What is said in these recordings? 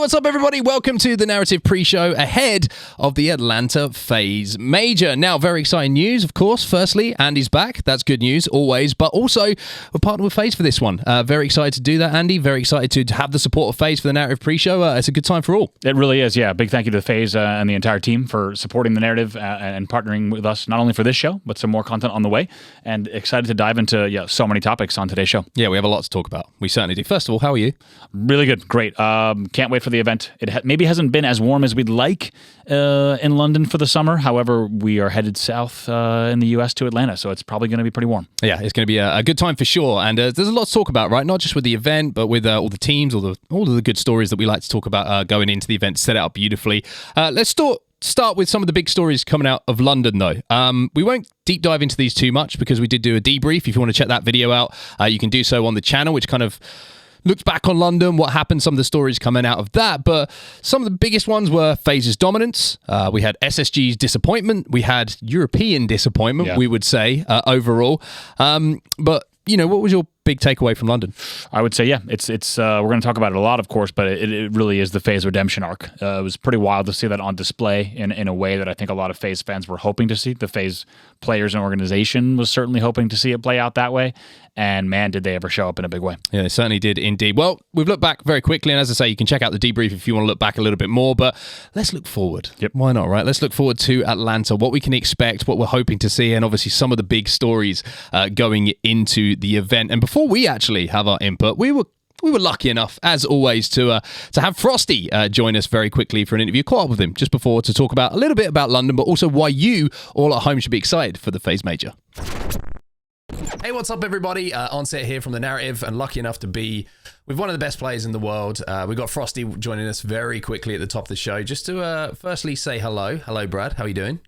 what's up, everybody? Welcome to the Narrative pre-show ahead of the Atlanta FaZe Major. Now, very exciting news, of course. Firstly, Andy's back. That's good news, always. But also, we're partnered with FaZe for this one. Very excited to do that, Andy. Very excited to have the support of FaZe for the Narrative pre-show. It's a good time for all. It really is, yeah. Big thank you to FaZe and the entire team for supporting the Narrative and partnering with us, not only for this show, but some more content on the way. And excited to dive into so many topics on today's show. Yeah, we have a lot to talk about. We certainly do. First of all, how are you? Really good. Great. Can't wait for the event. It maybe hasn't been as warm as we'd like in London for the summer. However, we are headed south in the US to Atlanta, so it's probably going to be pretty warm. Yeah, it's going to be a good time for sure. And there's a lot to talk about, right? Not just with the event, but with all the teams, all of the good stories that we like to talk about going into the event, set it up beautifully. Let's start with some of the big stories coming out of London, though. We won't deep dive into these too much because we did do a debrief. If you want to check that video out, you can do so on the channel, which kind of looks back on London, what happened, some of the stories coming out of that. But some of the biggest ones were FaZe's dominance. We had SSG's disappointment. We had European disappointment, we would say, overall. But, what was your big takeaway from London? I would say, it's we're going to talk about it a lot, of course, but it really is the FaZe redemption arc. It was pretty wild to see that on display in a way that I think a lot of FaZe fans were hoping to see. The FaZe players and organization was certainly hoping to see it play out that way. And man, did they ever show up in a big way. Yeah, they certainly did indeed. Well, we've looked back very quickly, and as I say, you can check out the debrief if you want to look back a little bit more, but let's look forward. Yep. Why not, right? Let's look forward to Atlanta, what we can expect, what we're hoping to see, and obviously some of the big stories going into the event. And before we actually have our input, we were lucky enough, as always, to have Frosty join us very quickly for an interview. Caught up with him just before to talk about a little bit about London, but also why you all at home should be excited for the FaZe Major. Hey, what's up, everybody? Onset here from The Narrative, and lucky enough to be with one of the best players in the world. We've got Frosty joining us very quickly at the top of the show. Just to firstly say hello. Hello, Brad. How are you doing?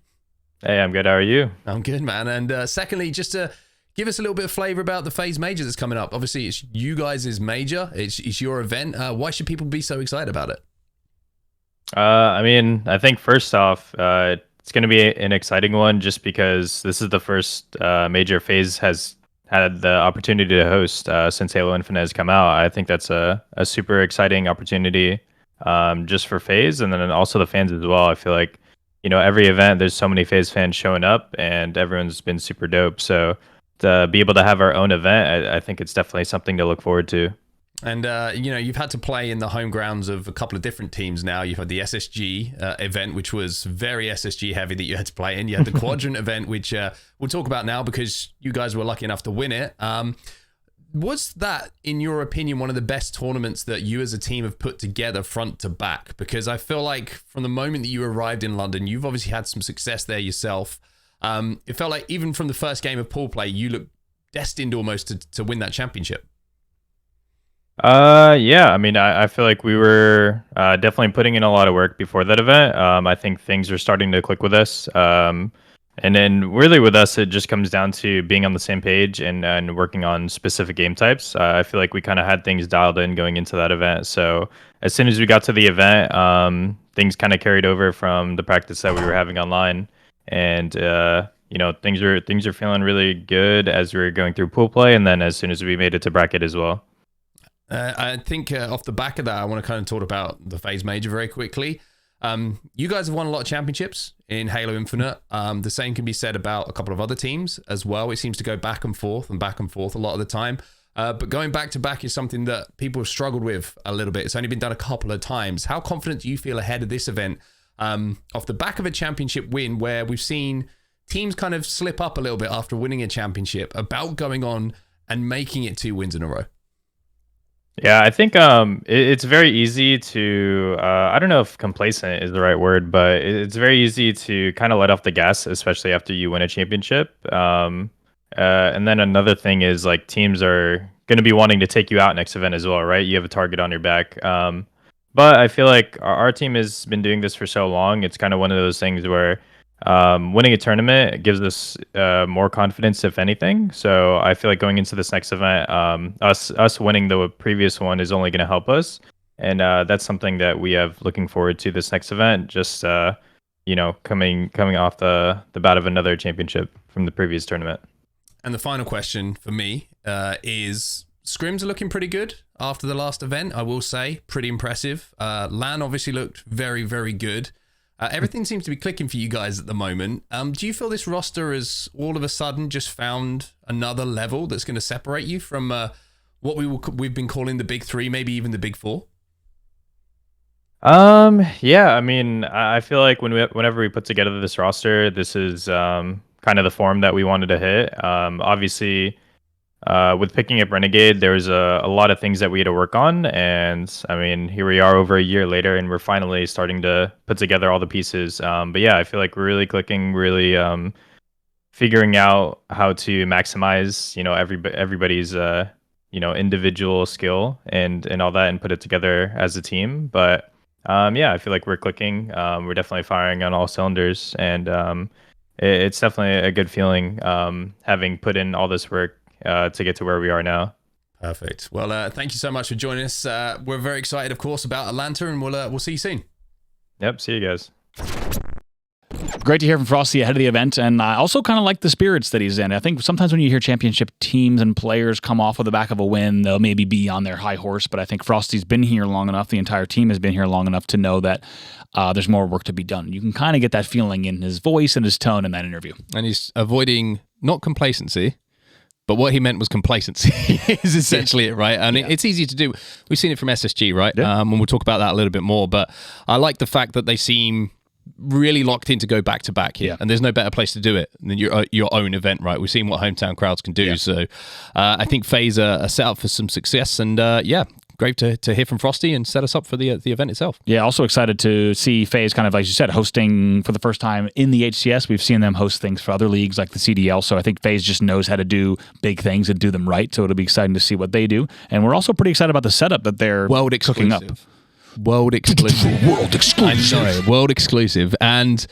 Hey, I'm good. How are you? I'm good, man. And secondly, just to give us a little bit of flavor about the FaZe Major that's coming up. Obviously, it's you guys' major. It's your event. Why should people be so excited about it? I think first off, it's going to be an exciting one just because this is the first major FaZe has had the opportunity to host since Halo Infinite has come out. I think that's a super exciting opportunity just for FaZe, and then also the fans as well. I feel like, every event, there's so many FaZe fans showing up, and everyone's been super dope. So to be able to have our own event, I think it's definitely something to look forward to. And, you've had to play in the home grounds of a couple of different teams now. You've had the SSG event, which was very SSG heavy that you had to play in. You had the Quadrant event, which we'll talk about now because you guys were lucky enough to win it. Was that, in your opinion, one of the best tournaments that you as a team have put together front to back? Because I feel like from the moment that you arrived in London, you've obviously had some success there yourself. It felt like even from the first game of pool play, you looked destined almost to win that championship. I feel like we were definitely putting in a lot of work before that event. I think things are starting to click with us. And then really with us, it just comes down to being on the same page and working on specific game types. I feel like we kind of had things dialed in going into that event. So as soon as we got to the event, things kind of carried over from the practice that we were having online. And things are feeling really good as we were going through pool play, and then as soon as we made it to bracket as well. I think off the back of that, I want to kind of talk about the FaZe Major very quickly. You guys have won a lot of championships in Halo Infinite. The same can be said about a couple of other teams as well. It seems to go back and forth a lot of the time. But going back to back is something that people have struggled with a little bit. It's only been done a couple of times. How confident do you feel ahead of this event off the back of a championship win where we've seen teams kind of slip up a little bit after winning a championship about going on and making it 2 wins in a row? Yeah, I think it's very easy to, I don't know if complacent is the right word, but it's very easy to kind of let off the gas, especially after you win a championship. And then another thing is like teams are going to be wanting to take you out next event as well, right? You have a target on your back. But I feel like our team has been doing this for so long. It's kind of one of those things where winning a tournament gives us more confidence, if anything. So I feel like going into this next event, us winning the previous one is only going to help us, and that's something that we have looking forward to this next event. Just coming off the bat of another championship from the previous tournament. And the final question for me is Scrims are looking pretty good after the last event, I will say. Pretty impressive. LAN obviously looked very, very good. Everything seems to be clicking for you guys at the moment. Do you feel this roster has all of a sudden just found another level that's going to separate you from what we've been calling the big three, maybe even the big four? Yeah, I mean, I feel like whenever we put together this roster, this is kind of the form that we wanted to hit. Obviously, with picking up Renegade, there was a lot of things that we had to work on, and I mean, here we are over a year later, and we're finally starting to put together all the pieces. But yeah, I feel like we're really clicking, really figuring out how to maximize, everybody's individual skill and all that, and put it together as a team. But yeah, I feel like we're clicking. We're definitely firing on all cylinders, and it's definitely a good feeling having put in all this work to get to where we are now. Perfect. Well, thank you so much for joining us. We're very excited, of course, about Atlanta, and we'll see you soon. Yep, see you guys. Great to hear from Frosty ahead of the event, and I also kind of like the spirits that he's in. I think sometimes when you hear championship teams and players come off of the back of a win, they'll maybe be on their high horse, but I think Frosty's been here long enough, the entire team has been here long enough to know that there's more work to be done. You can kind of get that feeling in his voice and his tone in that interview. And he's avoiding not complacency, but what he meant was complacency is essentially it, right? And it's easy to do. We've seen it from SSG, right? Yeah. And we'll talk about that a little bit more, but I like the fact that they seem really locked in to go back to back here, and there's no better place to do it than your own event, right? We've seen what hometown crowds can do, so I think FaZe are set up for some success, and great to hear from Frosty and set us up for the event itself. Yeah, also excited to see FaZe kind of, like you said, hosting for the first time in the HCS. We've seen them host things for other leagues like the CDL, so I think FaZe just knows how to do big things and do them right, so it'll be exciting to see what they do. And we're also pretty excited about the setup that they're cooking up. World exclusive. World exclusive. I know, world exclusive. And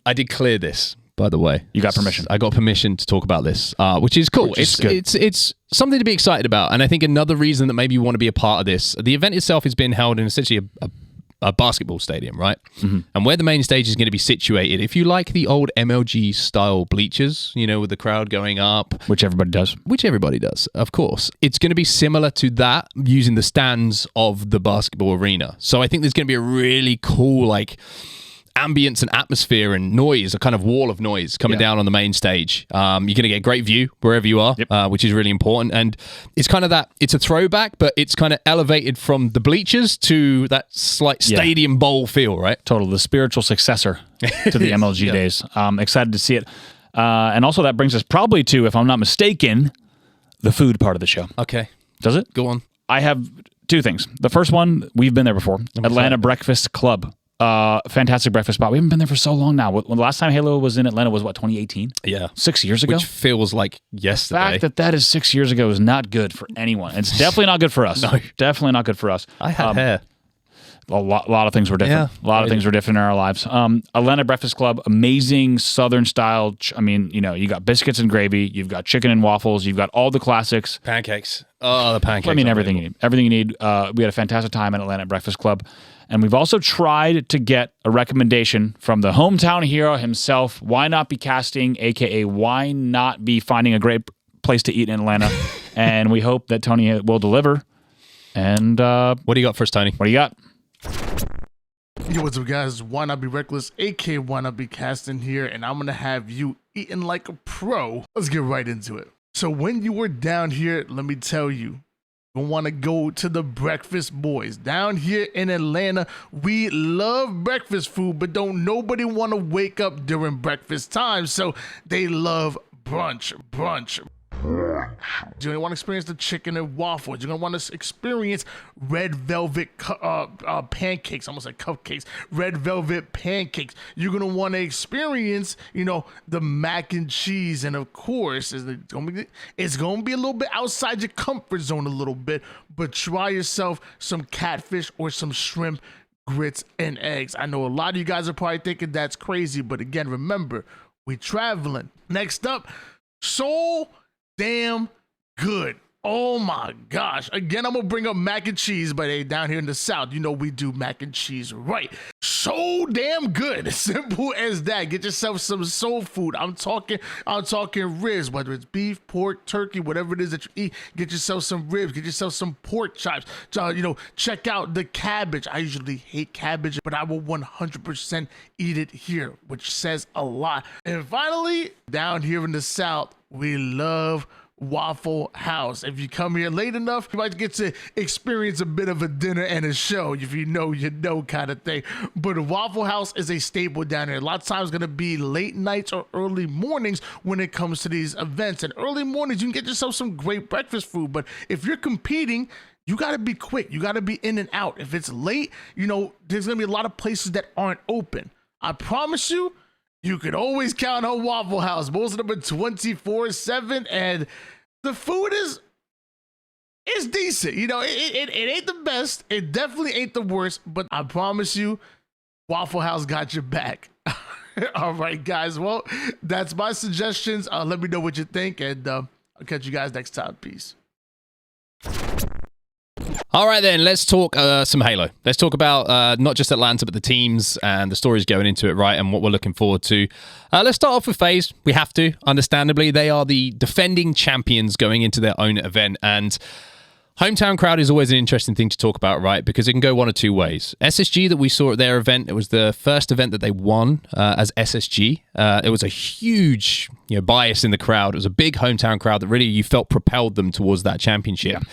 I did clear this, by the way. You got permission. I got permission to talk about this, which is cool. It's something to be excited about. And I think another reason that maybe you want to be a part of this, the event itself is being held in essentially a basketball stadium, right? Mm-hmm. And where the main stage is going to be situated, if you like the old MLG style bleachers, with the crowd going up. Which everybody does, of course. It's going to be similar to that using the stands of the basketball arena. So I think there's going to be a really cool, ambience and atmosphere and noise, a kind of wall of noise coming down on the main stage. You're going to get a great view wherever you are, which is really important. And it's kind of it's a throwback, but it's kind of elevated from the bleachers to that slight stadium bowl feel, right? Total, the spiritual successor to the MLG days. Excited to see it. And also that brings us probably to, if I'm not mistaken, the food part of the show. Okay. Does it? Go on. I have two things. The first one, we've been there before. Atlanta Breakfast Club. Fantastic breakfast spot. We haven't been there for so long now. When the last time Halo was in Atlanta was 2018? Yeah. 6 years ago? Which feels like yesterday. The fact that is 6 years ago is not good for anyone. It's definitely not good for us. No. Definitely not good for us. I had hair. A lot of things were different. Yeah, a lot of things were different in our lives. Atlanta Breakfast Club, amazing Southern style. You got biscuits and gravy. You've got chicken and waffles. You've got all the classics. Pancakes. Oh, the pancakes. Everything you need. Everything you need. We had a fantastic time at Atlanta Breakfast Club. And we've also tried to get a recommendation from the hometown hero himself. Why not be casting, a.k.a. why not be finding a great place to eat in Atlanta? And we hope that Tony will deliver. And what do you got for us, Tony? What do you got? Yo, what's up, guys? Why Not Be Reckless, aka Why Not Be Casting here, and I'm gonna have you eating like a pro. Let's get right into it. So when you were down here, let me tell you, you want to go to the Breakfast Boys. Down here in Atlanta, we love breakfast food, but don't nobody want to wake up during breakfast time, so they love brunch. You're going to want to experience the chicken and waffles. You're going to want to experience red velvet pancakes, almost like cupcakes, red velvet pancakes. You're going to want to experience, the mac and cheese. And of course, it's going to be a little bit outside your comfort zone a little bit, but try yourself some catfish or some shrimp, grits, and eggs. I know a lot of you guys are probably thinking that's crazy, but again, remember, we're traveling. Next up, Soul Damn Good. Oh my gosh. Again, I'm going to bring up mac and cheese, but hey, down here in the South, you know we do mac and cheese right. So damn good. Simple as that. Get yourself some soul food. I'm talking ribs, whether it's beef, pork, turkey, whatever it is that you eat. Get yourself some ribs. Get yourself some pork chops. Check out the cabbage. I usually hate cabbage, but I will 100% eat it here, which says a lot. And finally, down here in the South, we love Waffle House. If you come here late enough, you might get to experience a bit of a dinner and a show. If you know, you know kind of thing. But Waffle House is a staple down here. A lot of times going to be late nights or early mornings when it comes to these events. And early mornings, you can get yourself some great breakfast food. But if you're competing, you got to be quick. You got to be in and out. If it's late, there's going to be a lot of places that aren't open. I promise you, you could always count on Waffle House. Most of them are 24/7, and the food is decent. It ain't the best. It definitely ain't the worst, but I promise you, Waffle House got your back. All right, guys. Well, that's my suggestions. Let me know what you think, and I'll catch you guys next time. Peace. All right, then, let's talk some Halo. Let's talk about not just Atlanta, but the teams and the stories going into it, right, and what we're looking forward to. Let's start off with FaZe. We have to, understandably. They are the defending champions going into their own event, and hometown crowd is always an interesting thing to talk about, right, because it can go one of two ways. SSG that we saw at their event, it was the first event that they won as SSG. It was a huge bias in the crowd. It was a big hometown crowd that really you felt propelled them towards that championship. Yeah.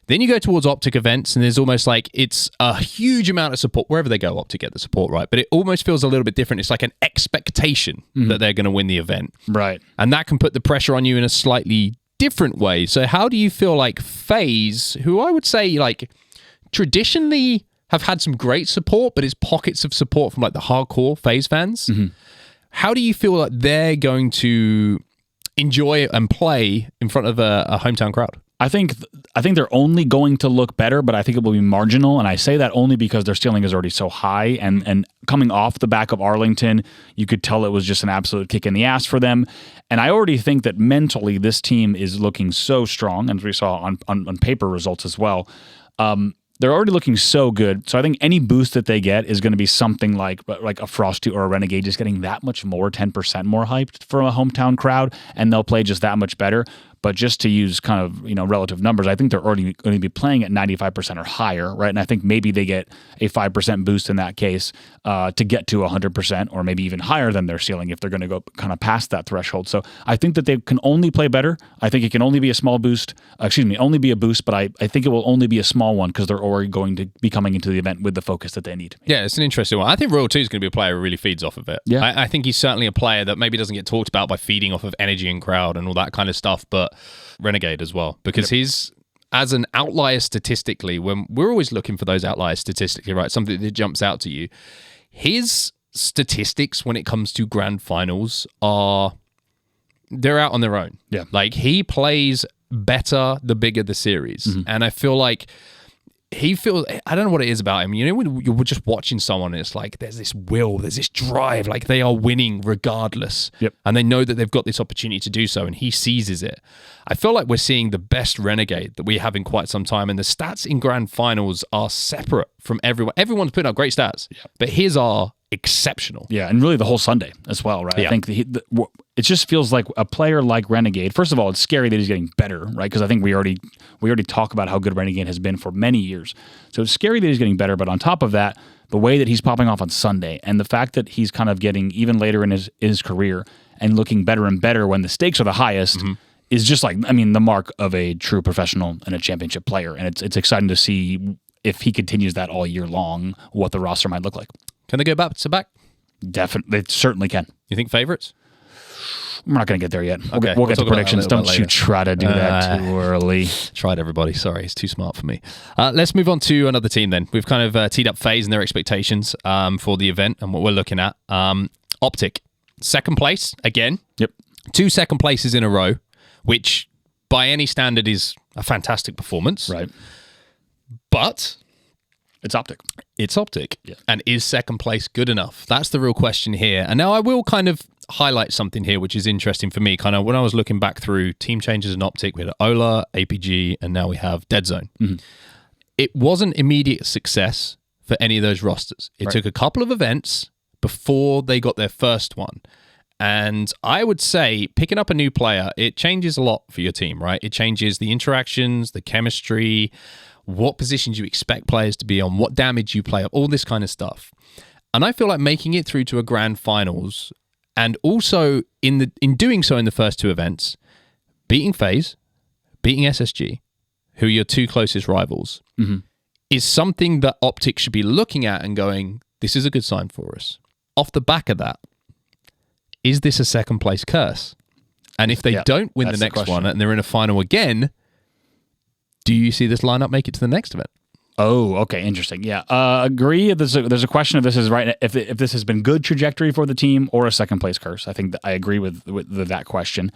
Then you go towards OpTic events, and there's almost like it's a huge amount of support. Wherever they go, OpTic get the support, right? But it almost feels a little bit different. It's like an expectation that they're going to win the event. Right. And that can put the pressure on you in a slightly different way. So how do you feel like FaZe, who I would say like traditionally have had some great support, but it's pockets of support from like the hardcore FaZe fans, how do you feel like they're going to enjoy and play in front of a hometown crowd? I think they're only going to look better, but I think it will be marginal. And I say that only because their ceiling is already so high. And coming off the back of Arlington, you could tell it was just an absolute kick in the ass for them. And I already think that mentally this team is looking so strong, as we saw on paper results as well. They're already looking so good. So I think any boost that they get is going to be something like a Frosty or a Renegade just getting that much more, 10% more hyped from a hometown crowd, and they'll play just that much better. But just to use kind of relative numbers, I think they're already going to be playing at 95% or higher, right? And I think maybe they get a 5% boost in that case to get to 100%, or maybe even higher than their ceiling if they're going to go kind of past that threshold. So I think that they can only play better. I think it can only be a small boost. Only be a boost, but I think it will only be a small one because they're already going to be coming into the event with the focus that they need. Yeah, it's an interesting one. I think Royal 2 is going to be a player who really feeds off of it. Yeah. I think he's certainly a player that maybe doesn't get talked about by feeding off of energy and crowd and all that kind of stuff, but Renegade as well, because he's as an outlier statistically, when we're always looking for those outliers statistically, right? Something that jumps out to you. His statistics when it comes to grand finals they're out on their own. Yeah. Like he plays better the bigger the series. And I feel like I don't know what it is about him. When you're just watching someone and it's like there's this will, there's this drive, like they are winning regardless. Yep. And they know that they've got this opportunity to do so, and he seizes it. I feel like we're seeing the best Renegade that we have in quite some time, and the stats in grand finals are separate from everyone. Everyone's putting up great stats, but his are exceptional. Yeah, and really the whole Sunday as well, right? Yeah. I think it just feels like a player like Renegade. First of all, it's scary that he's getting better, right? Because I think we already talk about how good Renegade has been for many years. So it's scary that he's getting better, but on top of that, the way that he's popping off on Sunday and the fact that he's kind of getting even later in his career and looking better and better when the stakes are the highest is just like, the mark of a true professional and a championship player. And it's exciting to see if he continues that all year long, what the roster might look like. Can they go back to back? Definitely, they certainly can. You think favorites? We're not going to get there yet. Okay, we'll get to predictions. Don't you try to do that too early. Tried, everybody. Sorry, it's too smart for me. Let's move on to another team then. We've kind of teed up FaZe and their expectations for the event and what we're looking at. OpTic, second place again. Yep. 2 second places in a row, which by any standard is a fantastic performance. Right. But it's OpTic. It's OpTic. Yeah. And is second place good enough? That's the real question here. And now I will kind of highlight something here, which is interesting for me. Kind of when I was looking back through team changes in OpTic, we had Ola, APG, and now we have Dead Zone. It wasn't immediate success for any of those rosters. It took a couple of events before they got their first one. And I would say picking up a new player, it changes a lot for your team, right? It changes the interactions, the chemistry, what positions you expect players to be on, what damage you play, all this kind of stuff. And I feel like making it through to a grand finals, and also in doing so in the first two events, beating FaZe, beating SSG, who are your two closest rivals, is something that OpTic should be looking at and going, this is a good sign for us. Off the back of that, is this a second place curse? And if they don't win the next one and they're in a final again, do you see this lineup make it to the next event? Oh, okay, interesting. Yeah, agree. There's a question of this is right if this has been good trajectory for the team or a second place curse. I think I agree with that question.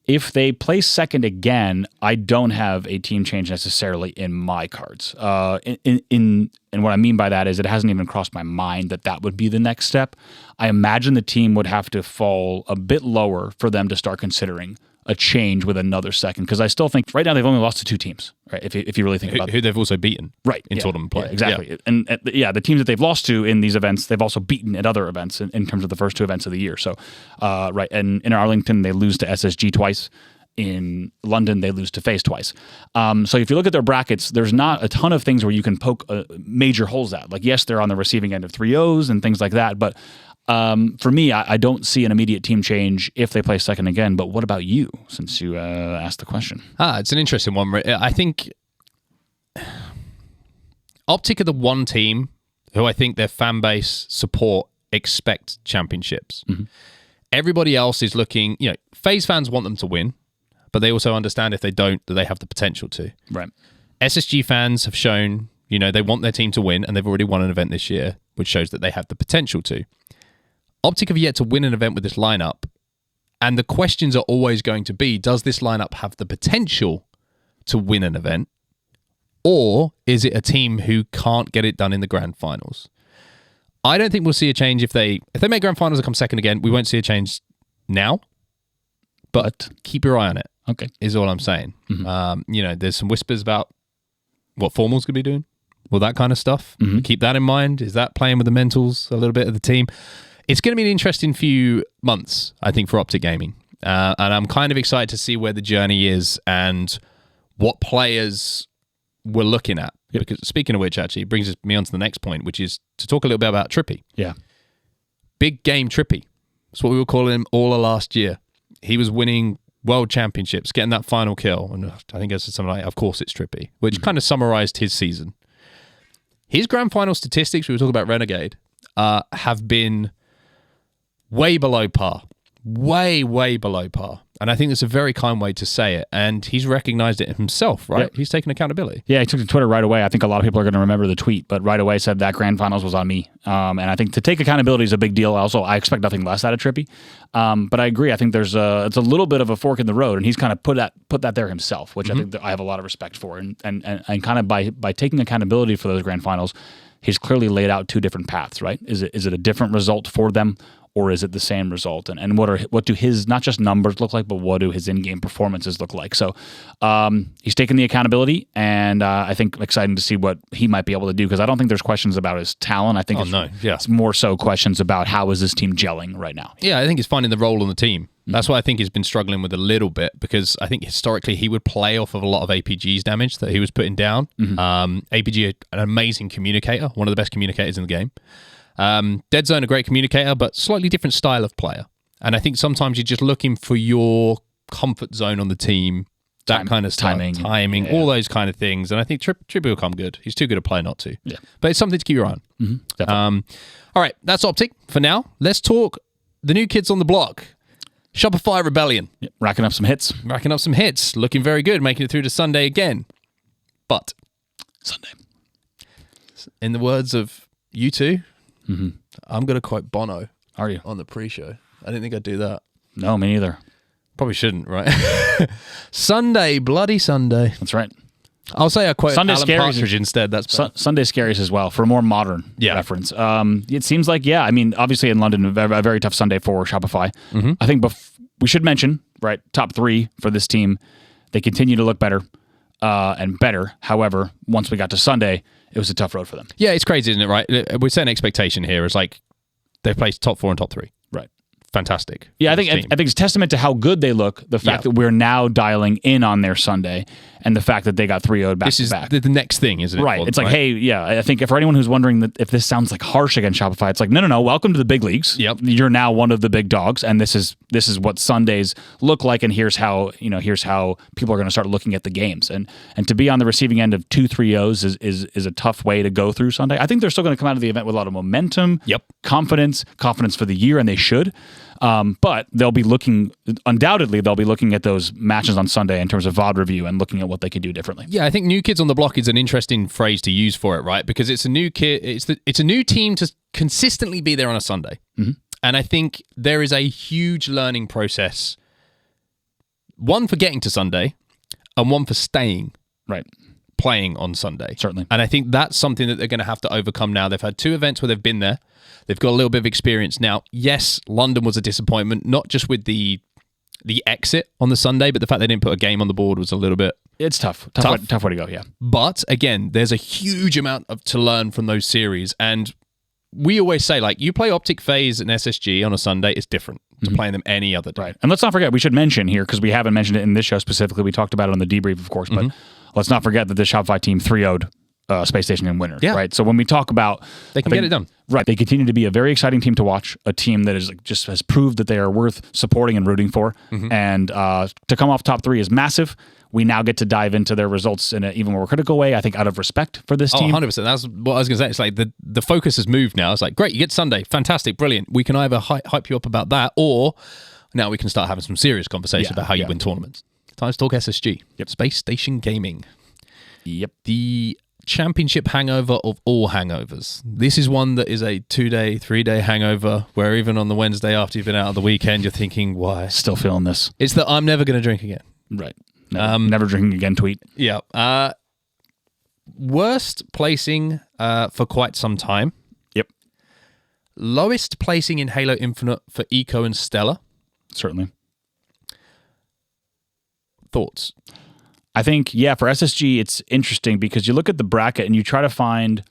If they place second again, I don't have a team change necessarily in my cards. And what I mean by that is it hasn't even crossed my mind that would be the next step. I imagine the team would have to fall a bit lower for them to start considering a change with another second, because I still think right now they've only lost to two teams, right? If you really think about who they've also beaten, right, in tournament play, exactly. Yeah. And the teams that they've lost to in these events, they've also beaten at other events in terms of the first two events of the year. So, right, and in Arlington they lose to SSG twice. In London, they lose to FaZe twice. So if you look at their brackets, there's not a ton of things where you can poke major holes at. Like, yes, they're on the receiving end of 3-0s and things like that, but for me, I don't see an immediate team change if they play second again. But what about you, since you asked the question? It's an interesting one. I think OpTic are the one team who I think their fan base support expect championships. Everybody else is looking, FaZe fans want them to win, but they also understand if they don't, that they have the potential to. Right. SSG fans have shown, they want their team to win, and they've already won an event this year, which shows that they have the potential to. OpTic have yet to win an event with this lineup, and the questions are always going to be, does this lineup have the potential to win an event, or is it a team who can't get it done in the grand finals? I don't think we'll see a change if they make grand finals and come second again. We won't see a change now, but keep your eye on it. Okay, is all I'm saying. There's some whispers about what Formal's going to be doing, all that kind of stuff. Keep that in mind. Is that playing with the mentals a little bit of the team? It's going to be an interesting few months, I think, for OpTic Gaming. And I'm kind of excited to see where the journey is and what players we're looking at. Because speaking of which, actually, it brings me on to the next point, which is to talk a little bit about Trippy. Yeah. Big game Trippy. That's what we were calling him all of last year. He was winning world championships, getting that final kill. And I think I said something like, of course it's Trippy, which kind of summarized his season. His grand final statistics, we were talking about Renegade, have been way below par. Way, way below par. And I think that's a very kind way to say it. And he's recognized it himself, right? He's taken accountability. Yeah, he took to Twitter right away. I think a lot of people are going to remember the tweet, but right away said that grand finals was on me. And I think to take accountability is a big deal. Also, I expect nothing less out of Trippy. But I agree. I think it's a little bit of a fork in the road, and he's kind of put that there himself, which I think that I have a lot of respect for. And kind of by taking accountability for those grand finals, he's clearly laid out two different paths, right? Is it a different result for them, or is it the same result? And what do his, not just numbers look like, but what do his in-game performances look like? So he's taken the accountability, and I think exciting to see what he might be able to do, because I don't think there's questions about his talent. I think it's more so questions about how is this team gelling right now. Yeah, I think he's finding the role on the team. That's what I think he's been struggling with a little bit, because I think historically he would play off of a lot of APG's damage that he was putting down. APG, an amazing communicator, one of the best communicators in the game. Dead Zone, a great communicator, but slightly different style of player. And I think sometimes you're just looking for your comfort zone on the team, that kind of stuff, timing, all those kind of things. And I think Trippy will come good. He's too good a player not to. Yeah. But it's something to keep your eye on. All right, that's OpTic for now. Let's talk the new kids on the block. Shopify Rebellion. Yep. Racking up some hits. Looking very good, making it through to Sunday again. But Sunday. In the words of you two, I'm going to quote Bono. Are you? On the pre-show. I didn't think I'd do that. No, me neither. Probably shouldn't, right? Sunday, bloody Sunday. That's right. I'll say a quote Sunday Alan Scaries- Partridge instead. That's better. Sunday Scaries as well, for a more modern reference. It seems like, I mean, obviously in London, a very tough Sunday for Shopify. I think we should mention, right, top 3 for this team. They continue to look better and better. However, once we got to Sunday, it was a tough road for them. Yeah, it's crazy, isn't it, right? We're setting expectation here. It's like they've placed top 4 and top 3. Right. Fantastic. Yeah, I think it's testament to how good they look, the fact that we're now dialing in on their Sunday, and the fact that they got 3-0'd back to back. This is the next thing, isn't it? Right. It's like, hey, I think for anyone who's wondering that if this sounds like harsh against Shopify, it's like, no. Welcome to the big leagues. Yep. You're now one of the big dogs, and this is what Sundays look like, and here's how people are going to start looking at the games. And to be on the receiving end of 2 3-0s is a tough way to go through Sunday. I think they're still going to come out of the event with a lot of momentum, confidence for the year, and they should. But undoubtedly they'll be looking at those matches on Sunday in terms of VOD review and looking at what they could do differently. Yeah, I think new kids on the block is an interesting phrase to use for it, right? Because it's a new kid, it's a new team to consistently be there on a Sunday. And I think there is a huge learning process, one for getting to Sunday and one for staying playing on Sunday. Certainly. And I think that's something that they're going to have to overcome now. They've had 2 events where they've been there. They've got a little bit of experience now. Yes, London was a disappointment, not just with the exit on the Sunday, but the fact they didn't put a game on the board was a little bit... It's tough way to go, yeah. But again, there's a huge amount to learn from those series. And we always say, like, you play OpTic FaZe and SSG on a Sunday, it's different to playing them any other day. Right. And let's not forget, we should mention here, because we haven't mentioned it in this show specifically, we talked about it on the debrief, of course, but let's not forget that the Shopify team 3-0'd Space Station and Winners, right? So when we talk about... They can get it done. Right. They continue to be a very exciting team to watch, a team that is just has proved that they are worth supporting and rooting for. And to come off top 3 is massive. We now get to dive into their results in an even more critical way, I think, out of respect for this team. 100%. That's what I was going to say. It's like the focus has moved now. It's like, great, you get Sunday. Fantastic. Brilliant. We can either hype you up about that, or now we can start having some serious conversation about how you win tournaments. Time to talk SSG. Space Station Gaming. The championship hangover of all hangovers. This is one that is a 2-day, 3-day hangover where even on the Wednesday after you've been out of the weekend, you're thinking, why? Still feeling this. It's that I'm never going to drink again. Right. Never drinking again tweet. Yeah. Worst placing for quite some time. Yep. Lowest placing in Halo Infinite for Eco and Stella. Certainly. Thoughts? I think, for SSG, it's interesting because you look at the bracket and you try to find,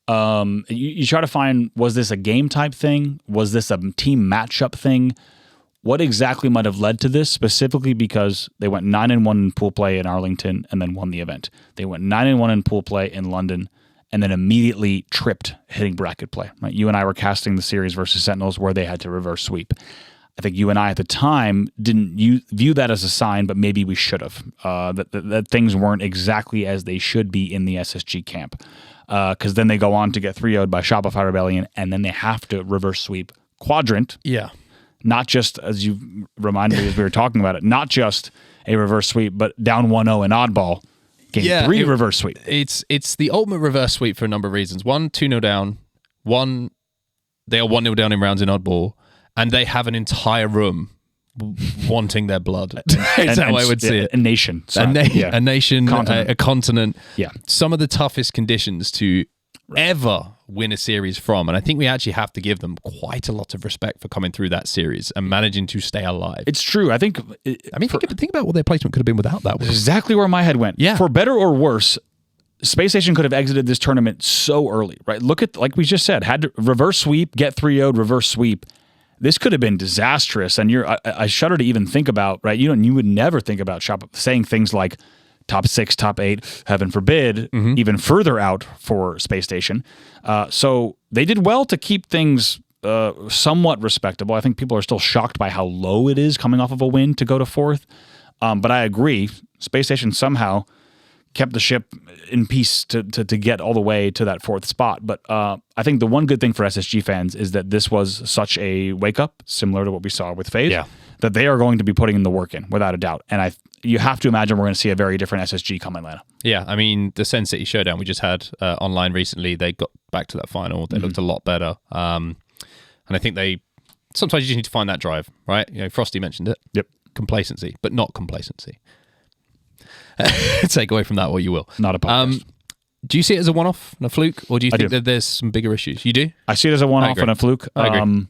was this a game type thing? Was this a team matchup thing? What exactly might have led to this, specifically because they went 9-1 in pool play in Arlington and then won the event. They went 9-1 in pool play in London and then immediately tripped hitting bracket play. Right? You and I were casting the series versus Sentinels where they had to reverse sweep. I think you and I at the time didn't view that as a sign, but maybe we should have. That things weren't exactly as they should be in the SSG camp. Because then they go on to get 3-0'd by Shopify Rebellion, and then they have to reverse sweep Quadrant. Yeah. Not just, as you reminded me as we were talking about it, not just a reverse sweep, but down 1-0 in Oddball. Game 3 reverse sweep. It's the ultimate reverse sweep for a number of reasons. 1, 2-0 down. 1, they are 1-0 down in rounds in Oddball. And they have an entire room wanting their blood. That's how I would see it. A nation. A nation, a continent. Yeah. Some of the toughest conditions to ever win a series from. And I think we actually have to give them quite a lot of respect for coming through that series and managing to stay alive. It's true. I think... think about what their placement could have been without that. Exactly where my head went. Yeah. For better or worse, Space Station could have exited this tournament so early, right? Look at, like we just said, had to reverse sweep, get 3-0'd, reverse sweep. This could have been disastrous, and I shudder to even think about, right? You would never think about saying things like top 6, top 8, heaven forbid, even further out for Space Station. So they did well to keep things somewhat respectable. I think people are still shocked by how low it is coming off of a win to go to 4th. But I agree, Space Station somehow kept the ship in peace to get all the way to that 4th spot. But I think the one good thing for SSG fans is that this was such a wake-up, similar to what we saw with FaZe, that they are going to be putting in the work in, without a doubt. And you have to imagine we're going to see a very different SSG come Atlanta. Yeah, I mean, the Sen City Showdown we just had online recently, they got back to that final. They looked a lot better. And I think sometimes you just need to find that drive, right? Frosty mentioned it. Yep. Complacency, but not complacency. Take away from that what you will. Not a podcast. Do you see it as a one-off and a fluke, or do you think do. that there's some bigger issues? You do? I see it as a one-off and a fluke. I agree.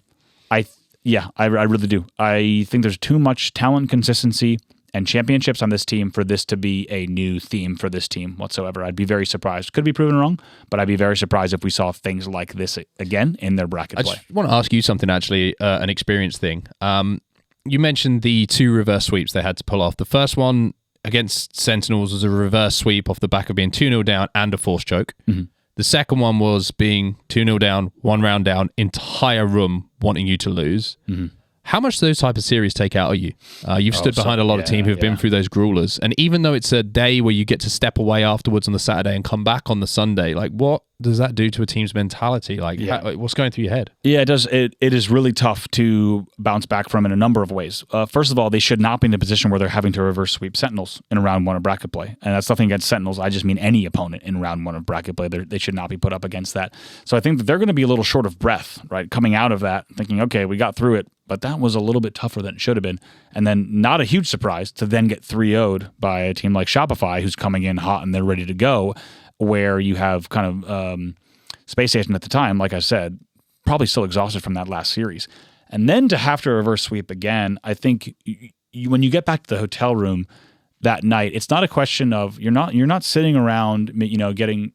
I really do. I think there's too much talent consistency and championships on this team for this to be a new theme for this team whatsoever. I'd be very surprised. Could be proven wrong, but I'd be very surprised if we saw things like this again in their bracket play. I just want to ask you something, actually, an experience thing. You mentioned the 2 reverse sweeps they had to pull off. The first one against Sentinels was a reverse sweep off the back of being 2-0 down and a force choke. Mm-hmm. The second one was being 2-0 down, 1 round down, entire room wanting you to lose. Mm-hmm. How much do those type of series take out of you? You've stood behind a lot of teams who've been through those gruelers. And even though it's a day where you get to step away afterwards on the Saturday and come back on the Sunday, like what does that do to a team's mentality? Like what's going through your head? Yeah, it does. It is really tough to bounce back from in a number of ways. First of all, they should not be in a position where they're having to reverse sweep Sentinels in round 1 of bracket play. And that's nothing against Sentinels. I just mean any opponent in round 1 of bracket play. They should not be put up against that. So I think that they're going to be a little short of breath, right? Coming out of that, thinking, okay, we got through it, but that was a little bit tougher than it should have been. And then not a huge surprise to then get 3-0'd by a team like Shopify, who's coming in hot and they're ready to go, where you have kind of Space Station at the time, like I said, probably still exhausted from that last series. And then to have to reverse sweep again, I think when you get back to the hotel room that night, it's not a question of you're not sitting around, getting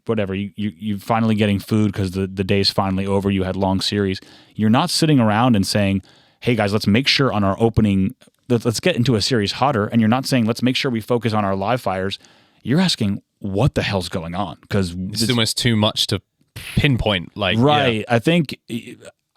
whatever you finally getting food because the day's finally over. You had long series. You're not sitting around and saying, "Hey guys, let's make sure on our opening, let's get into a series hotter." And you're not saying, "Let's make sure we focus on our live fires." You're asking, "What the hell's going on?" Because it's almost too much to pinpoint. Right. I think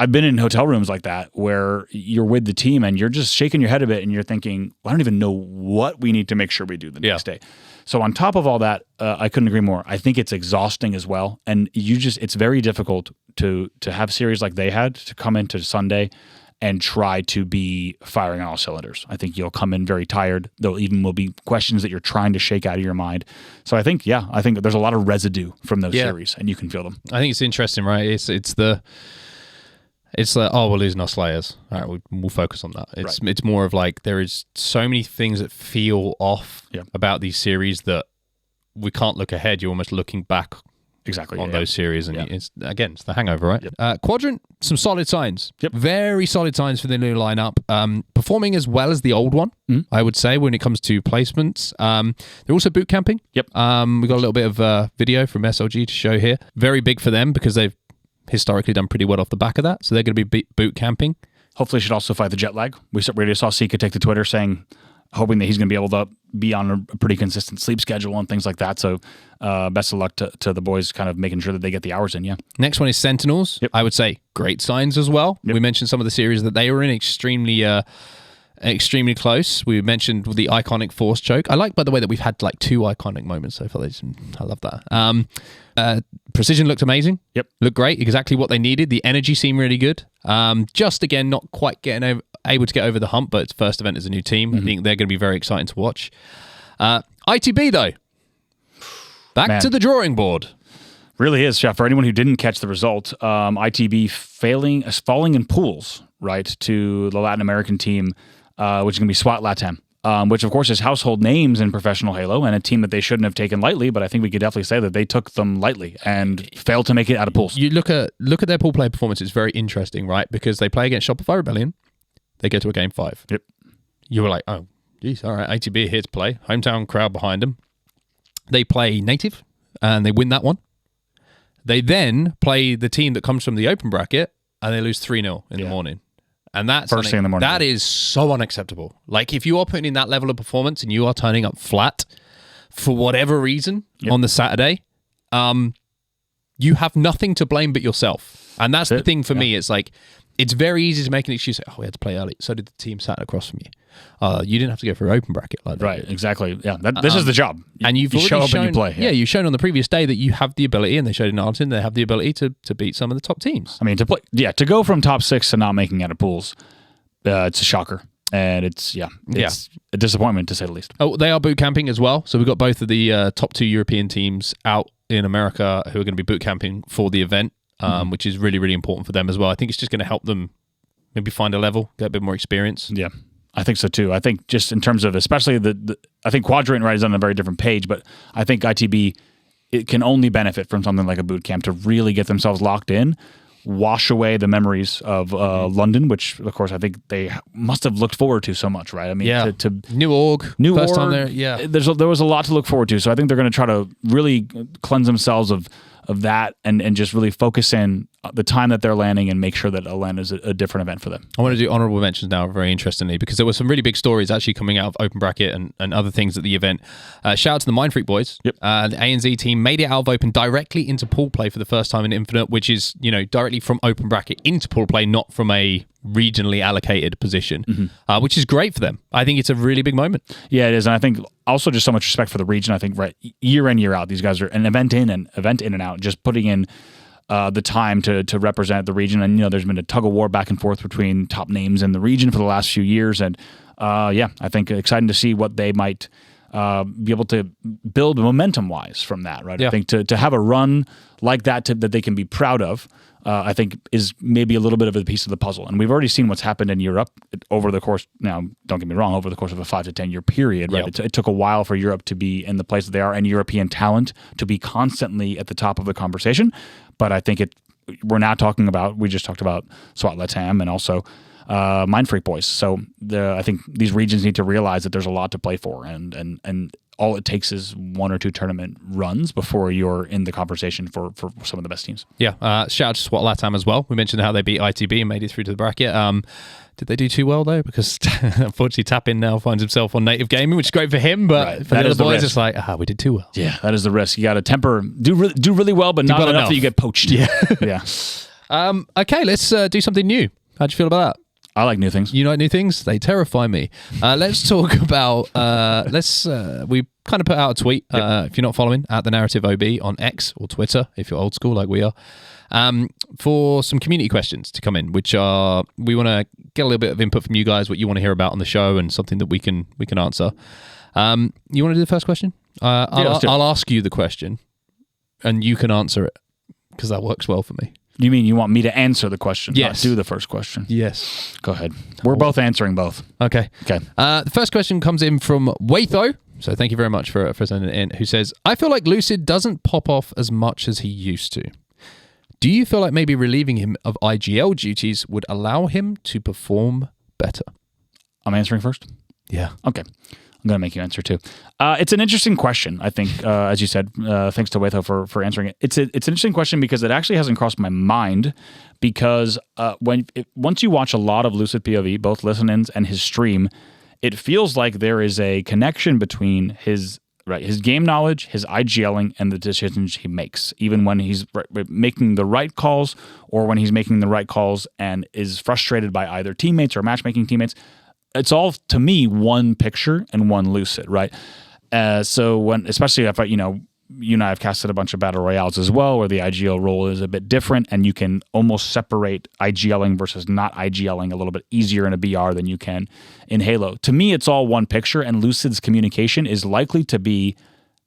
I've been in hotel rooms like that where you're with the team and you're just shaking your head a bit and you're thinking, I don't even know what we need to make sure we do the next day. So on top of all that, I couldn't agree more. I think it's exhausting as well. And it's very difficult to have series like they had to come into Sunday and try to be firing on all cylinders. I think you'll come in very tired. There even will be questions that you're trying to shake out of your mind. So I think there's a lot of residue from those series and you can feel them. I think it's interesting, right? It's like, oh, we're losing our Slayers. All right, we'll focus on that. It's more of like there is so many things that feel off about these series that we can't look ahead. You're almost looking back on those series. And it's the hangover, right? Yep. Quadrant, some solid signs. Yep. Very solid signs for the new lineup. Performing as well as the old one, I would say, when it comes to placements. They're also boot camping. Yep. We got a little bit of video from SLG to show here. Very big for them because they've historically done pretty well off the back of that. So they're going to be boot camping. Hopefully should also fight the jet lag. We already saw Sika take to Twitter saying, hoping that he's going to be able to be on a pretty consistent sleep schedule and things like that. So best of luck to the boys kind of making sure that they get the hours in, Next one is Sentinels. Yep. I would say great signs as well. Yep. We mentioned some of the series that they were in extremely close. We mentioned the iconic force choke. I like, by the way, that we've had like 2 iconic moments so far. I love that. Precision looked amazing. Yep. Looked great. Exactly what they needed. The energy seemed really good. Just again, not quite able to get over the hump, but its first event as a new team. I think they're going to be very exciting to watch. ITB though, back to the drawing board. Really is, Chef. For anyone who didn't catch the result, ITB falling in pools, right, to the Latin American team, which is going to be SWAT Latam. Which, of course, is household names in professional Halo and a team that they shouldn't have taken lightly, but I think we could definitely say that they took them lightly and failed to make it out of pools. You look at their pool play performance, it's very interesting, right? Because they play against Shopify Rebellion, they go to a game 5. Yep. You were like, oh, geez, all right, ITB here to play. Hometown crowd behind them. They play Native, and they win that one. They then play the team that comes from the open bracket, and they lose 3-0 in the morning. And that's first thing in the morning. That is so unacceptable. Like, if you are putting in that level of performance and you are turning up flat for whatever reason on the Saturday, you have nothing to blame but yourself. And that's the thing for me. It's like, it's very easy to make an excuse. Oh, we had to play early. So did the team sat across from you. You didn't have to go for an open bracket like that. Right, exactly. Yeah, this is the job. And you've show up shown, and you play. Yeah, you've shown on the previous day that you have the ability, and they showed in Arlington, they have the ability to beat some of the top teams. I mean, to go from top 6 to not making out of pools, it's a shocker. And it's a disappointment to say the least. Oh, they are boot camping as well. So we've got both of the top 2 European teams out in America who are going to be boot camping for the event, which is really, really important for them as well. I think it's just going to help them maybe find a level, get a bit more experience. Yeah. I think so too. I think just in terms of especially I think Quadrant is on a very different page, but I think ITB it can only benefit from something like a boot camp to really get themselves locked in, wash away the memories of London, which of course I think they must have looked forward to so much, right? I mean, to new org, first time there, yeah. There was a lot to look forward to, so I think they're going to try to really cleanse themselves of that and just really focus in the time that they're landing and make sure that Atlanta is a different event for them. I want to do honorable mentions now, very interestingly, because there were some really big stories actually coming out of Open Bracket and other things at the event. Shout out to the Mind Freak boys. Yep. The ANZ team made it out of Open directly into pool play for the first time in Infinite, which is, directly from Open Bracket into pool play, not from a regionally allocated position, which is great for them. I think it's a really big moment. Yeah, it is. And I think also just so much respect for the region. I think year in, year out, these guys are an event in and out, just putting in the time to represent the region. And, there's been a tug of war back and forth between top names in the region for the last few years. And I think exciting to see what they might be able to build momentum-wise from that, right? Yeah. I think to have a run like that that they can be proud of, I think is maybe a little bit of a piece of the puzzle. And we've already seen what's happened in Europe over the course, now don't get me wrong, over the course of a 5 to 10 year period, right? Yep. It took a while for Europe to be in the place that they are and European talent to be constantly at the top of the conversation. But I think we're now we just talked about SWAT Latam and also Mind Freak boys. So I think these regions need to realize that there's a lot to play for and all it takes is 1 or 2 tournament runs before you're in the conversation for some of the best teams. Yeah, shout out to SWAT Latam as well. We mentioned how they beat ITB and made it through to the bracket. Did they do too well though? Because unfortunately, Tapin now finds himself on native gaming, which is great for him, but for the other boys, it's like, we did too well. Yeah, that is the risk. You got to do really well, but not enough that you get poached. Yeah, yeah. Okay, let's do something new. How'd you feel about that? I like new things. You like new things? They terrify me. Let's talk about. We kind of put out a tweet. If you're not following, at the Narrative OB on X or Twitter, if you're old school like we are, for some community questions to come in, which are we want to get a little bit of input from you guys, what you want to hear about on the show, and something that we can answer. You want to do the first question? I'll ask you the question, and you can answer it because that works well for me. You mean you want me to answer the question, yes. not do the first question? Yes. Go ahead. We're both answering both. Okay. The first question comes in from Waitho. So thank you very much for sending it in. Who says, I feel like Lucid doesn't pop off as much as he used to. Do you feel like maybe relieving him of IGL duties would allow him to perform better? I'm answering first? Yeah. Okay. I'm going to make you answer too. It's an interesting question, I think, as you said. Thanks to Waitho for answering it. It's an interesting question because it actually hasn't crossed my mind because once you watch a lot of Lucid POV, both listen-ins and his stream, it feels like there is a connection between his game knowledge, his IGLing, and the decisions he makes, even when he's making the right calls or when he's making the right calls and is frustrated by either teammates or matchmaking teammates. It's all, to me, one picture and one Lucid, right? So especially if you and I have casted a bunch of battle royales as well, where the IGL role is a bit different, and you can almost separate IGLing versus not IGLing a little bit easier in a BR than you can in Halo. To me, it's all one picture, and Lucid's communication is likely to be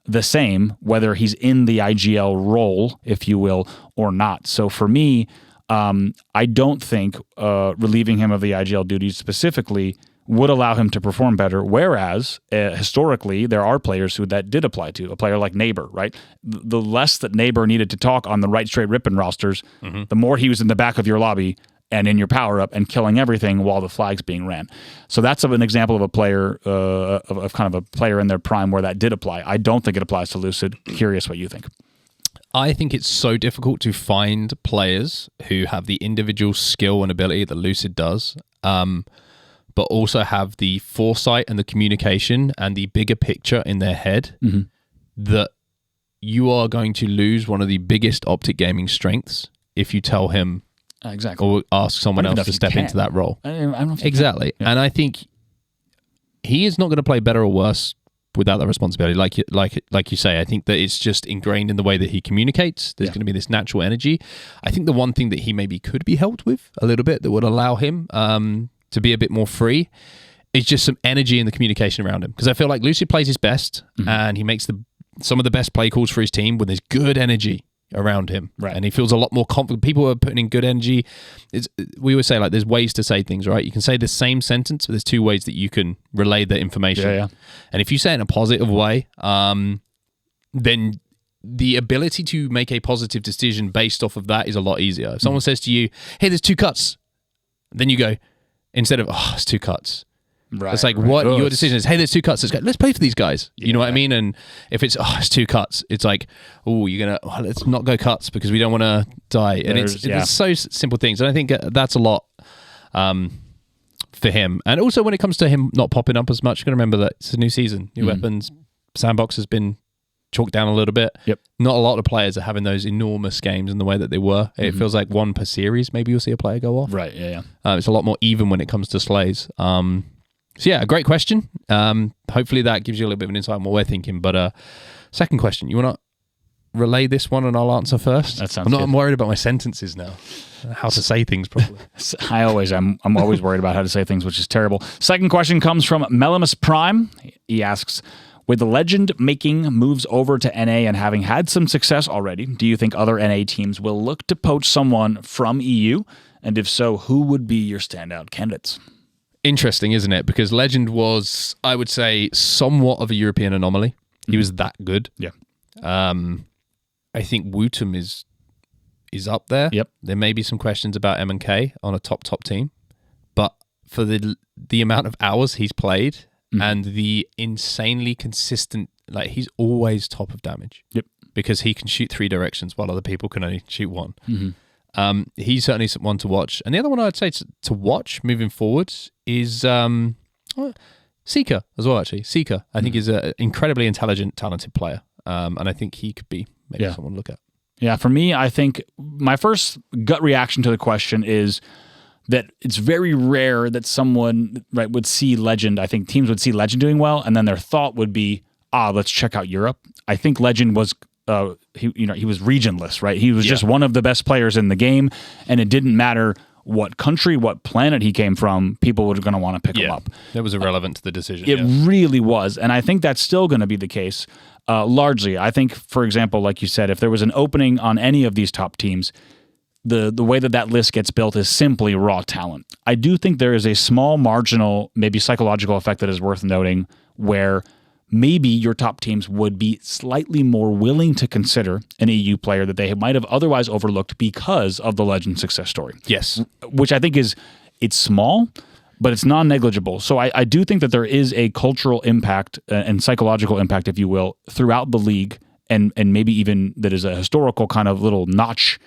the same, whether he's in the IGL role, if you will, or not. So for me, I don't think relieving him of the IGL duties specifically would allow him to perform better, whereas historically there are players who that did apply to. A player like Neighbor, right? The less that Neighbor needed to talk on the right straight ripping rosters, the more he was in the back of your lobby and in your power-up and killing everything while the flag's being ran. So that's an example of a player, of kind of a player in their prime where that did apply. I don't think it applies to Lucid. Curious what you think. I think it's so difficult to find players who have the individual skill and ability that Lucid does, but also have the foresight and the communication and the bigger picture in their head, that you are going to lose one of the biggest OpTic Gaming strengths if you tell him exactly or ask someone else to step into that role. I don't know if exactly. Yeah. And I think he is not going to play better or worse without that responsibility. Like you say, I think that it's just ingrained in the way that he communicates. There's going to be this natural energy. I think the one thing that he maybe could be helped with a little bit that would allow him to be a bit more free is just some energy in the communication around him. Because I feel like Lucid plays his best and he makes some of the best play calls for his team when there's good energy around him, Right. and he feels a lot more confident. People are putting in good energy. We always say, like, there's ways to say things, right? You can say the same sentence, but there's two ways that you can relay the information. Yeah. And if you say it in a positive way, then the ability to make a positive decision based off of that is a lot easier. If someone says to you, hey, there's 2 cuts, then you go, instead of, oh, it's 2 cuts. Right. It's like, what your decision is, hey, there's 2 cuts. Let's play for these guys. You know what I mean? And if it's, oh, it's 2 cuts, it's like, oh, let's not go cuts because we don't want to die. And it's so simple things. And I think that's a lot for him. And also when it comes to him not popping up as much, you got to remember that it's a new season, new weapons. Sandbox has been chalked down a little bit. Yep. Not a lot of players are having those enormous games in the way that they were. It feels like 1 per series. Maybe you'll see a player go off. Right. Yeah. It's a lot more even when it comes to slays. So yeah, a great question. Hopefully that gives you a little bit of an insight on what we're thinking. But second question, you want to relay this one and I'll answer first? That sounds good. I'm worried about my sentences now. How to say things properly. I'm always worried about how to say things, which is terrible. Second question comes from Melimus Prime. He asks, with the Legend making moves over to NA and having had some success already, do you think other NA teams will look to poach someone from EU? And if so, who would be your standout candidates? Interesting, isn't it? Because Legend was, I would say, somewhat of a European anomaly. He was that good. Yeah. I think Wootum is up there. Yep. There may be some questions about M&K on a top team, but for the amount of hours he's played and the insanely consistent, like, he's always top of damage. Yep. Because he can shoot 3 directions while other people can only shoot 1. He's certainly one to watch. And the other one I'd say to watch moving forward is Seeker as well, actually. Seeker, I think, is an incredibly intelligent, talented player. And I think he could be maybe someone to look at. Yeah, for me, I think my first gut reaction to the question is that it's very rare that someone would see Legend. I think teams would see Legend doing well, and then their thought would be, let's check out Europe. I think Legend was he was regionless, right? He was just one of the best players in the game, and it didn't matter what country, what planet he came from, people were going to want to pick him up. That was irrelevant to the decision. It really was, and I think that's still going to be the case largely. I think, for example, like you said, if there was an opening on any of these top teams, the way that list gets built is simply raw talent. I do think there is a small marginal, maybe psychological effect that is worth noting where maybe your top teams would be slightly more willing to consider an EU player that they might have otherwise overlooked because of the Legend success story. Yes. Which I think it's small, but it's non-negligible. So I do think that there is a cultural impact and psychological impact, if you will, throughout the league, and maybe even that is a historical kind of little notch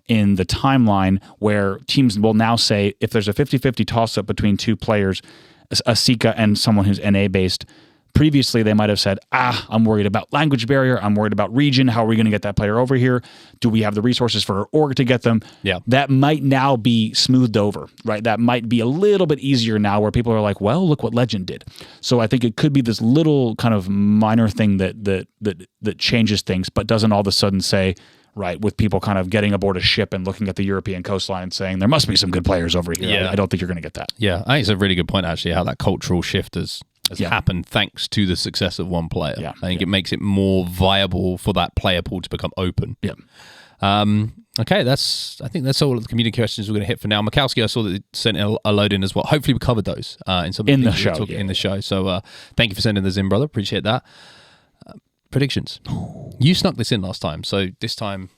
in the timeline where teams will now say, if there's a 50-50 toss-up between 2 players, a Sika and someone who's NA-based, previously they might have said, I'm worried about language barrier, I'm worried about region, how are we going to get that player over here? Do we have the resources for our org to get them? Yeah. That might now be smoothed over, right? That might be a little bit easier now where people are like, well, look what Legend did. So I think it could be this little kind of minor thing that changes things, but doesn't all of a sudden say, right, with people kind of getting aboard a ship and looking at the European coastline and saying, there must be some good players over here. Yeah. I don't think you're going to get that. Yeah, I think it's a really good point, actually, how that cultural shift has happened thanks to the success of one player. Yeah. I think it makes it more viable for that player pool to become open. Yeah. Okay, I think that's all of the community questions we're going to hit for now. Mikowski, I saw that they sent a load in as well. Hopefully we covered those in some of in the things we were show. talking in the show. So thank you for sending those in, brother. Appreciate that. Predictions. You snuck this in last time, so this time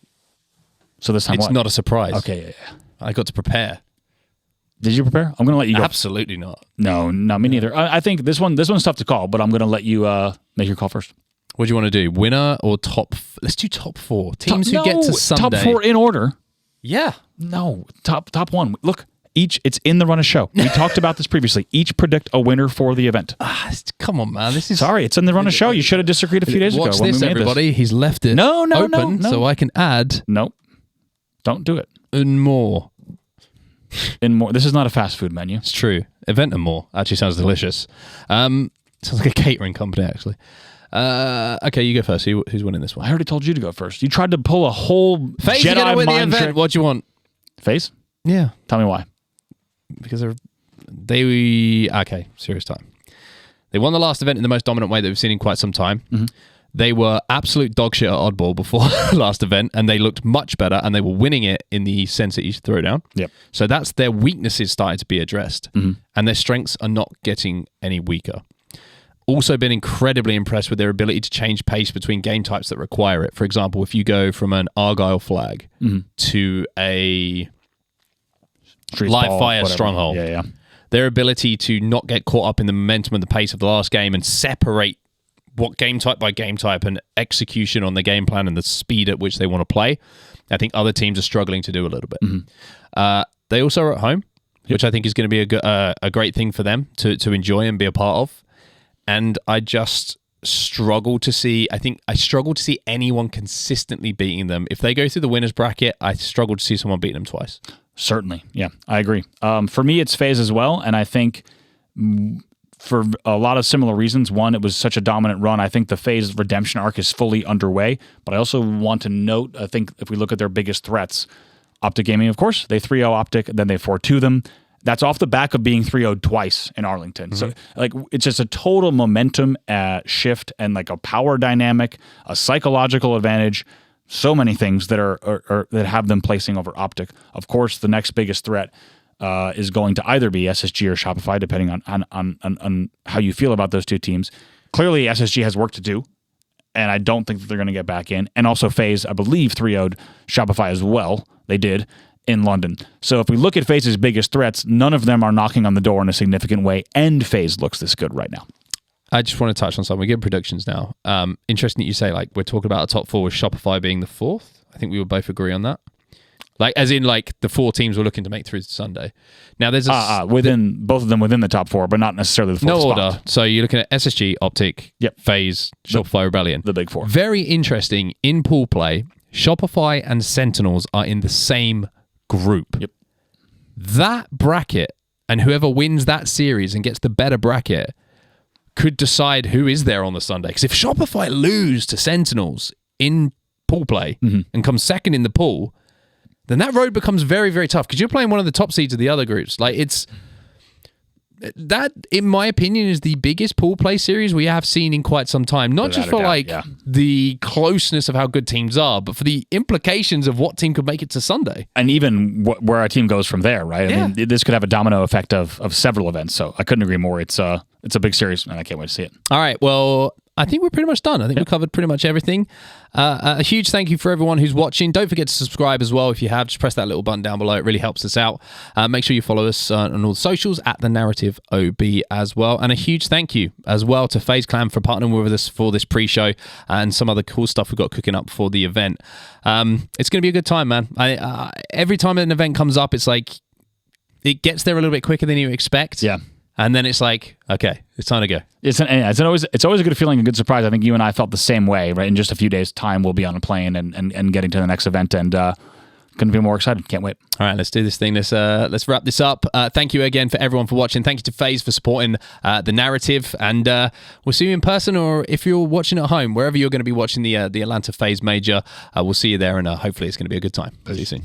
it's not a surprise. Okay, yeah. I got to prepare. Did you prepare? I'm going to let you go. Absolutely not. No, me neither. I think this one's tough to call, but I'm going to let you make your call first. What do you want to do? Winner or top? Let's do top 4 teams who get to Sunday. Top 4 in order. Yeah. No, top 1. Look, it's in the run of show. We talked about this previously. Each predict a winner for the event. Come on, man. This is sorry. It's in the run of show. You should have disagreed a few days ago. Watch this, everybody. He's left it open so I can add. Nope. Don't do it. And more. This is not a fast food menu. It's true. Event and more actually sounds delicious. Sounds like a catering company, actually. Okay, you go first. Who's winning this one? I already told you to go first. You tried to pull a whole FaZe Jedi gonna win the mind event. trick. What do you want? FaZe? Yeah. Tell me why. Because serious time. They won the last event in the most dominant way that we've seen in quite some time. They were absolute dog shit at oddball before last event, and they looked much better, and they were winning it in the Sensei throwdown. Yep. So that's their weaknesses starting to be addressed, and their strengths are not getting any weaker. Also been incredibly impressed with their ability to change pace between game types that require it. For example, if you go from an Argyle flag to a live fire whatever. stronghold, Yeah. their ability to not get caught up in the momentum and the pace of the last game and separate what game type by game type and execution on the game plan and the speed at which they want to play, I think other teams are struggling to do a little bit. They also are at home, which I think is going to be a great thing for them to enjoy and be a part of. And I just struggle to see, I struggle to see anyone consistently beating them. If they go through the winner's bracket, I struggle to see someone beating them twice. Certainly. Yeah, I agree. For me, it's FaZe as well. And I think for a lot of similar reasons. One, it was such a dominant run. I think the FaZe redemption arc is fully underway. But I also want to note, I think if we look at their biggest threats, OpTic Gaming, of course, they 3-0 OpTic, then they 4-2 them. That's off the back of being 3-0'd twice in Arlington. So like it's just a total momentum shift and like a power dynamic, a psychological advantage, so many things that are that have them placing over OpTic. Of course, the next biggest threat is going to either be SSG or Shopify, depending on how you feel about those two teams. Clearly, SSG has work to do, and I don't think that they're going to get back in. And also FaZe, I believe, 3-0'd Shopify as well. They did in London. So if we look at FaZe's biggest threats, none of them are knocking on the door in a significant way, and FaZe looks this good right now. I just want to touch on something. We get predictions now. Interesting that you say, like, we're talking about a top four with Shopify being the fourth. I think we would both agree on that. Like, as in, like, the four teams we're looking to make through to Sunday. Now, there's within both of them within the top four, but not necessarily the fourth spot. No order. So you're looking at SSG, OpTic, FaZe, Shopify Rebellion. The big four. Very interesting. In pool play, Shopify and Sentinels are in the same group. Yep. That bracket, and whoever wins that series and gets the better bracket, could decide who is there on the Sunday. Because if Shopify lose to Sentinels in pool play and come second in the pool, then that road becomes very, very tough because you're playing one of the top seeds of the other groups. Like, it's that, in my opinion, is the biggest pool play series we have seen in quite some time. Not just for the closeness of how good teams are, but for the implications of what team could make it to Sunday. And even where our team goes from there, right? I mean, this could have a domino effect of several events. So I couldn't agree more. It's a big series, and I can't wait to see it. All right. Well, I think we're pretty much done. I think we covered pretty much everything. A huge thank you for everyone who's watching. Don't forget to subscribe as well. If you have, just press that little button down below. It really helps us out. Make sure you follow us on all the socials at The Narrative OB as well. And a huge thank you as well to FaZe Clan for partnering with us for this pre-show and some other cool stuff we've got cooking up for the event. It's going to be a good time, man. Every time an event comes up, it's like it gets there a little bit quicker than you expect. Yeah. And then it's like, okay, it's time to go. It's always a good feeling, a good surprise. I think you and I felt the same way, right? In just a few days' time, we'll be on a plane and getting to the next event, and couldn't be more excited. Can't wait. All right, let's do this thing. Let's wrap this up. Thank you again for everyone for watching. Thank you to FaZe for supporting The Narrative, and we'll see you in person, or if you're watching at home, wherever you're going to be watching the Atlanta FaZe Major, we'll see you there, and hopefully it's going to be a good time. See you soon.